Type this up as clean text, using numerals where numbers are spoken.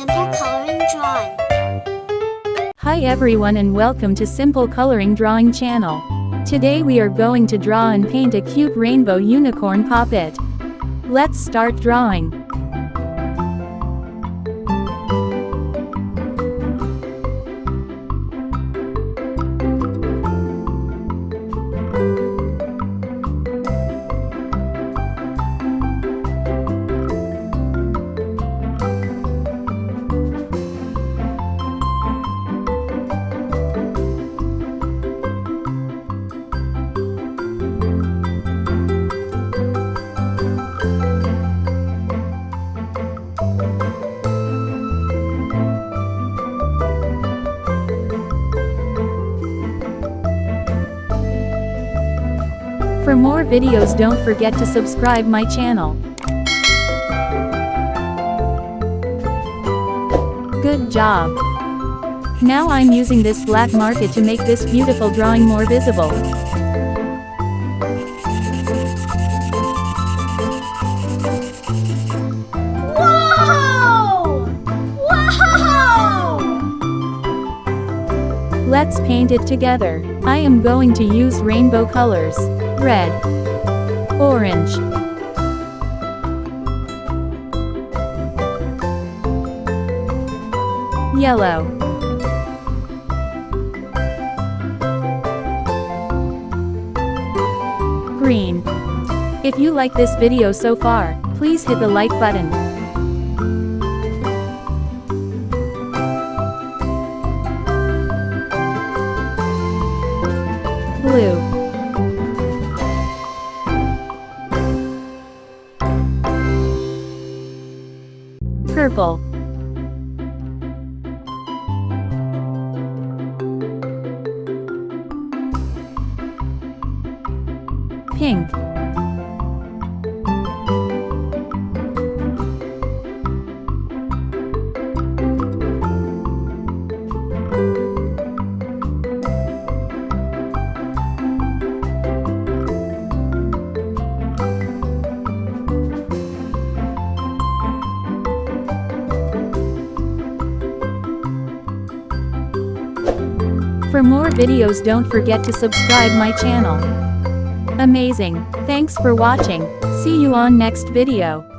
Simple Coloring Drawing. Hi everyone and welcome to Simple Coloring Drawing channel. Today we are going to draw and paint a cute rainbow unicorn puppet. Let's start drawing. For more videos, don't forget to subscribe my channel. Good job! Now I'm using this black marker to make this beautiful drawing more visible. Wow! Wow! Let's paint it together. I am going to use rainbow colors. Red, orange, yellow, green. If you like this video so far, please hit the like button. Blue, purple, pink, For more videos, don't forget to subscribe my channel. Amazing! Thanks for watching. See you on next video.